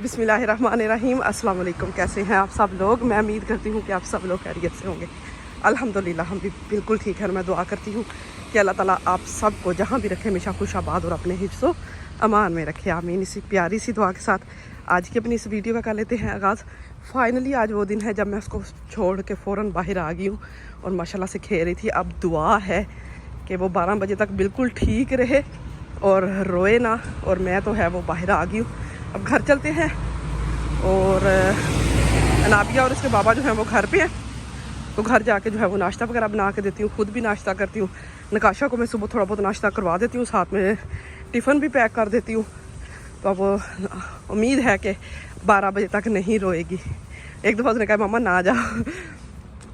बिस्मिल्लाहिर्रहमानिर्रहीम। अस्सलाम वालेकुम। कैसे हैं आप सब लोग? मैं उम्मीद करती हूँ कि आप सब लोग खैरियत से होंगे। अल्हम्दुलिल्लाह हम भी बिल्कुल ठीक है। मैं दुआ करती हूँ कि अल्लाह ताला आप सबको जहाँ भी रखे हमेशा खुश आबाद और अपने हिफ्ज़ो अमान में रखे। आमीन। इसी प्यारी सी दुआ के साथ आज की अपनी इस वीडियो का कर लेते हैं आगाज़। फाइनली आज वो दिन है जब मैं उसको छोड़ के फ़ौरन बाहर आ गई हूँ और माशाल्लाह से खेल रही थी। अब दुआ है कि वो 12 बजे तक बिल्कुल ठीक रहे और रोए ना। और मैं तो है वो बाहर आ गई हूँ। अब घर चलते हैं और अनाबिया और उसके बाबा जो हैं वो घर पे हैं, तो घर जाके जो है वो नाश्ता वगैरह बना के देती हूँ। खुद भी नाश्ता करती हूँ। नकाशा को मैं सुबह थोड़ा बहुत नाश्ता करवा देती हूँ, साथ में टिफ़िन भी पैक कर देती हूँ। तो अब उम्मीद है कि 12 बजे तक नहीं रोएगी। एक दफ़ा उसने कहा मम्मा ना जाओ।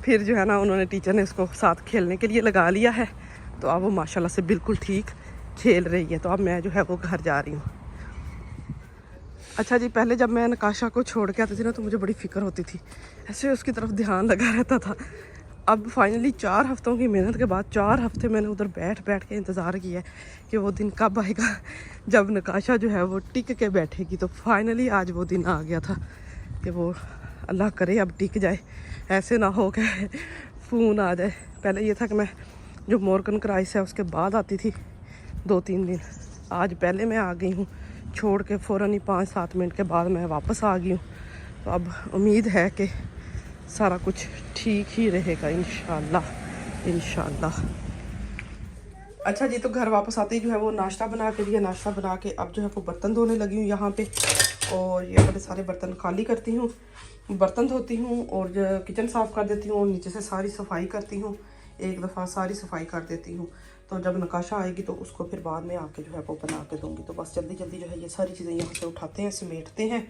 फिर जो है ना उन्होंने टीचर ने उसको साथ खेलने के लिए लगा लिया है, तो अब वो माशाल्लाह से बिल्कुल ठीक खेल रही है। तो अब मैं जो है वो घर जा रही हूँ। अच्छा जी, पहले जब मैं नकाशा को छोड़ के आती थी ना तो मुझे बड़ी फ़िक्र होती थी, ऐसे उसकी तरफ ध्यान लगा रहता था। अब फाइनली 4 हफ़्तों की मेहनत के बाद 4 हफ़्ते मैंने उधर बैठ बैठ के इंतज़ार किया है कि वो दिन कब आएगा जब नकाशा जो है वो टिक के बैठेगी। तो फाइनली आज वो दिन आ गया था कि वो अल्लाह करे अब टिक जाए। ऐसे ना हो कि फ़ोन आ जाए। पहले ये था कि मैं जो मोरकन क्राइस है उसके बाद आती थी 2-3 दिन। आज पहले मैं आ गई हूँ छोड़ के, फ़ौरन ही 5-7 मिनट के बाद मैं वापस आ गई हूँ। तो अब उम्मीद है कि सारा कुछ ठीक ही रहेगा इंशाल्लाह इंशाल्लाह। अच्छा जी, तो घर वापस आते ही जो है वो नाश्ता बना के दिया। नाश्ता बना के अब जो है वो बर्तन धोने लगी हूँ यहाँ पे, और ये बड़े सारे बर्तन खाली करती हूँ, बर्तन धोती हूँ और किचन साफ़ कर देती हूँ और नीचे से सारी सफाई करती हूँ। एक दफ़ा सारी सफाई कर देती हूँ, तो जब नकाशा आएगी तो उसको फिर बाद में आके जो है वो बना के दूँगी। तो बस जल्दी जल्दी जो है ये सारी चीज़ें यहाँ से उठाते हैं, समेटते हैं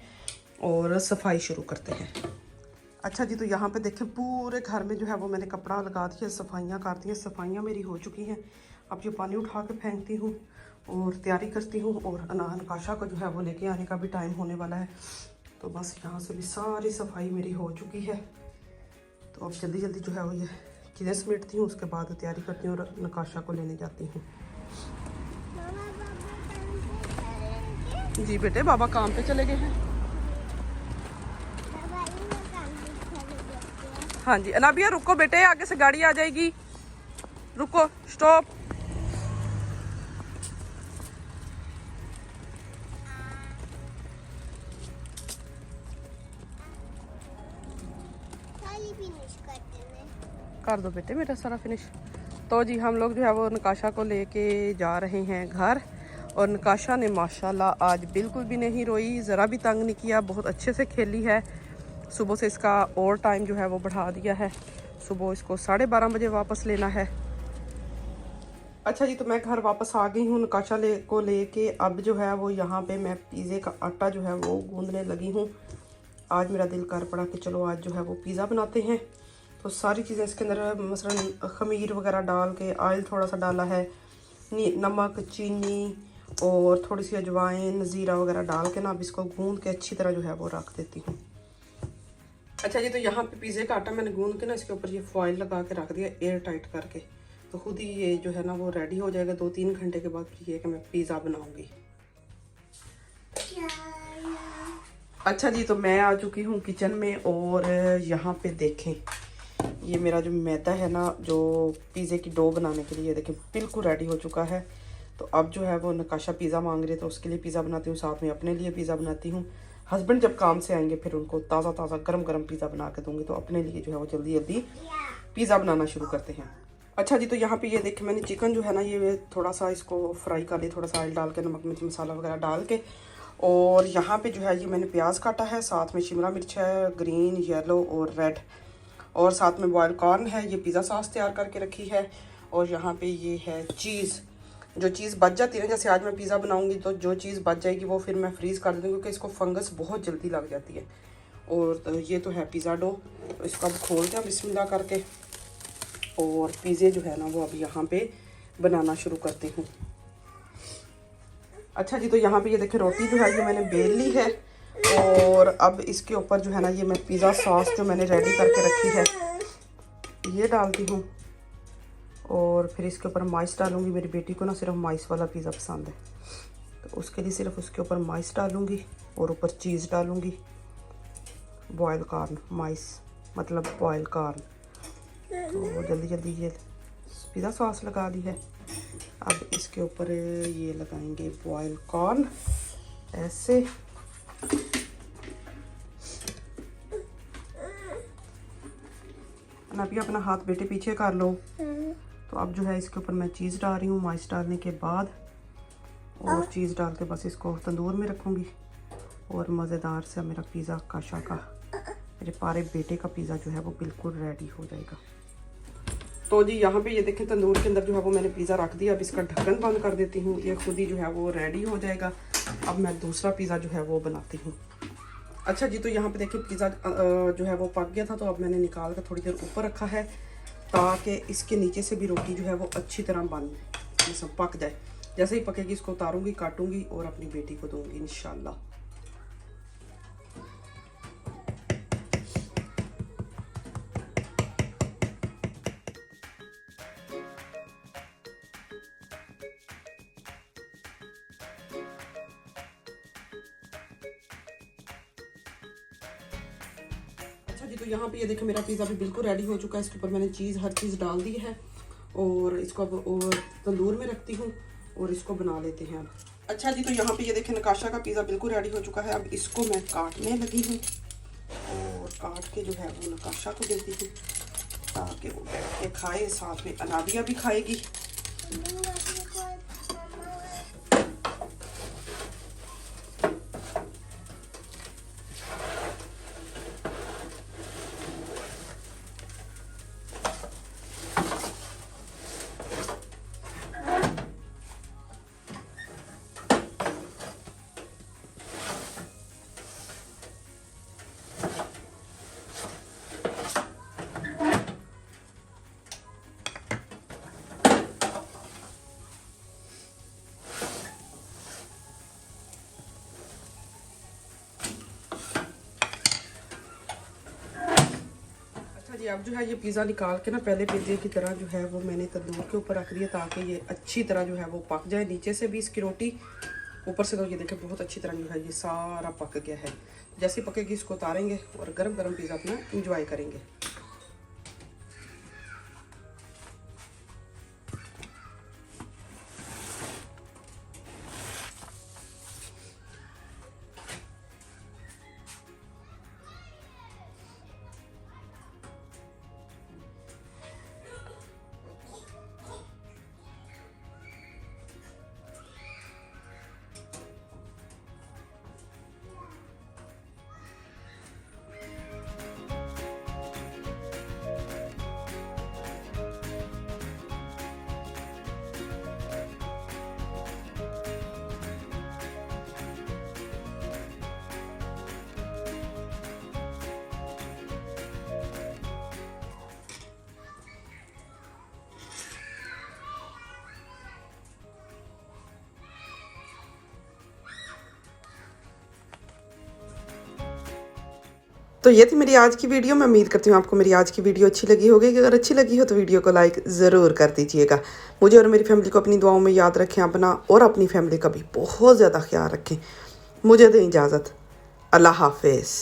और सफाई शुरू करते हैं। अच्छा जी, तो यहाँ पे देखें पूरे घर में जो है वो मैंने कपड़ा लगा दिया, सफाइयाँ कर दी हैं। सफाइयाँ मेरी हो चुकी हैं। अब ये पानी उठा के फेंकती हूँ और तैयारी करती हूँ, और नकाशा को जो है वो लेके आने का भी टाइम होने वाला है। तो बस यहाँ से भी सारी सफाई मेरी हो चुकी है। तो अब जल्दी जल्दी जो है वो ये चीज़ें समेटती हूँ, उसके बाद तैयारी करती हूँ और नकाशा को लेने जाती हूँ। जी बेटे, बाबा काम पे चले गए हैं। हाँ जी अनाबिया, रुको बेटे, आगे से गाड़ी आ जाएगी, रुको, स्टॉप। कर दो बेटे मेरा सारा फिनिश। तो जी हम लोग जो है वो नकाशा को लेके जा रहे हैं घर, और नकाशा ने माशाल्लाह आज बिल्कुल भी नहीं रोई, ज़रा भी तंग नहीं किया, बहुत अच्छे से खेली है। सुबह से इसका और टाइम जो है वो बढ़ा दिया है, सुबह इसको 12:30 बजे वापस लेना है। अच्छा जी, तो मैं घर वापस आ गई हूँ नकाशा को लेके। अब जो है वो यहाँ पे मैं पिज़्ज़े का आटा जो है वो गूंदने लगी हूँ। आज मेरा दिल कर पड़ा कि चलो आज जो है वो पिज़्ज़ा बनाते हैं। तो सारी चीज़ें इसके अंदर मसलन खमीर वगैरह डाल के, ऑयल थोड़ा सा डाला है, नमक, चीनी और थोड़ी सी अजवाइन, ज़ीरा वगैरह डाल के ना अब इसको गूंद के अच्छी तरह जो है वो रख देती हूँ। अच्छा जी, तो यहाँ पे पिज़्ज़े का आटा मैंने गूंद के ना इसके ऊपर ये फॉइल लगा के रख दिया एयर टाइट करके। तो खुद ही ये जो है ना वो रेडी हो जाएगा। 2-3 घंटे के बाद फिर ये कि मैं पिज़्ज़ा बनाऊँगी। अच्छा जी, तो मैं आ चुकी हूँ किचन में, और यहाँ पे देखें ये मेरा जो मैदा है ना जो पिज़्ज़े की डो बनाने के लिए, देखें बिल्कुल रेडी हो चुका है। तो अब जो है वो नकाशा पिज़्ज़ा मांग रही है, तो उसके लिए पिज़्ज़ा बनाती हूँ, साथ में अपने लिए पिज़्ज़ा बनाती हूँ। हस्बैंड जब काम से आएंगे फिर उनको ताज़ा ताज़ा गरम गरम पिज़्ज़ा बना के दूँगी। तो अपने लिए जो है वो जल्दी जल्दी पिज़्ज़ा बनाना शुरू करते हैं। अच्छा जी, तो यहाँ पे ये देखें मैंने चिकन जो है ना ये थोड़ा सा इसको फ्राई कर लिया, थोड़ा सा ऑयल डाल के, नमक मिर्च मसाला वगैरह डाल के। और यहाँ पे जो है ये मैंने प्याज काटा है, साथ में शिमला मिर्च है, ग्रीन, येलो और रेड, और साथ में बॉयल कॉर्न है। ये पिज़्ज़ा सॉस तैयार करके रखी है। और यहाँ पे ये है चीज़, जो चीज़ बच जाती है ना, जैसे आज मैं पिज़्ज़ा बनाऊँगी तो जो चीज़ बच जाएगी वो फिर मैं फ्रीज़ कर दूँगी, क्योंकि इसको फंगस बहुत जल्दी लग जाती है। और ये तो है पिज़्ज़ा डो, तो इसको अब खोलते हैं बिस्मिल्लाह करके, और पिज़्ज़े जो है ना वो अब यहाँ पे बनाना शुरू करती हूँ। अच्छा जी, तो यहाँ पे ये देखें रोटी जो है ये मैंने बेल ली है, और अब इसके ऊपर जो है ना ये मैं पिज़्ज़ा सॉस जो मैंने रेडी करके रखी है ये डालती हूँ, और फिर इसके ऊपर माइस डालूँगी। मेरी बेटी को ना सिर्फ माइस वाला पिज़्ज़ा पसंद है, तो उसके लिए सिर्फ उसके ऊपर माइस डालूँगी और ऊपर चीज़ डालूँगी। बॉयल कॉर्न, माइस मतलब बॉयल कॉर्न। तो जल्दी जल्दी ये पिज़्ज़ा सॉस लगा ली है। अब इसके ऊपर ये लगाएंगे बॉयल कॉर्न ऐसे। अभी अपना हाथ बेटे पीछे कर लो। तो अब जो है इसके ऊपर मैं चीज़ डाल रही हूँ माइस डालने के बाद, और चीज़ डाल के बस इसको तंदूर में रखूँगी और मज़ेदार से मेरा पिज़्ज़ा काशा का, मेरे पारे बेटे का पिज़्ज़ा जो है वो बिल्कुल रेडी हो जाएगा। तो जी यहाँ पे ये देखें तंदूर के अंदर जो है वो मैंने पिज़्ज़ा रख दिया। अब इसका ढक्कन बंद कर देती हूँ, ये खुद ही जो है वो रेडी हो जाएगा। अब मैं दूसरा पिज़्ज़ा जो है वो बनाती हूँ। अच्छा जी, तो यहाँ पे देखिए पिज़्ज़ा जो है वो पक गया था, तो अब मैंने निकाल कर थोड़ी देर ऊपर रखा है ताकि इसके नीचे से भी रोटी जो है वो अच्छी तरह बन मतलब पक जाए। जैसे ही पकेगी इसको उतारूँगी, काटूँगी और अपनी बेटी को दूँगी इंशाल्लाह। अच्छा जी, तो यहाँ पे ये देखो मेरा पिज़्ज़ा भी बिल्कुल रेडी हो चुका है। इसके ऊपर मैंने चीज़ हर चीज़ डाल दी है और इसको अब और तंदूर में रखती हूँ और इसको बना लेते हैं अब। अच्छा जी, तो यहाँ पे ये देखें नकाशा का पिज़्ज़ा बिल्कुल रेडी हो चुका है। अब इसको मैं काटने लगी हूँ और काट के जो है वो नकाशा को देती हूँ ताकि वो बैठ के खाए, साथ में अनाबिया भी खाएगी। जी, अब जो है ये पिज़्ज़ा निकाल के ना पहले पिज़्ज़े की तरह जो है वो मैंने तंदूर के ऊपर रख दिया ताकि ये अच्छी तरह जो है वो पक जाए। नीचे से भी इसकी रोटी, ऊपर से तो ये देखें बहुत अच्छी तरह जो है ये सारा पक गया है। जैसे पकेगी इसको उतारेंगे और गरम गरम पिज़्ज़ा अपना इंजॉय करेंगे। तो ये थी मेरी आज की वीडियो। मैं उम्मीद करती हूँ आपको मेरी आज की वीडियो अच्छी लगी होगी। अगर अच्छी लगी हो तो वीडियो को लाइक ज़रूर कर दीजिएगा। मुझे और मेरी फैमिली को अपनी दुआओं में याद रखें अपना, और अपनी फैमिली का भी बहुत ज़्यादा ख्याल रखें। मुझे दें इजाज़त। अल्लाह हाफिज़।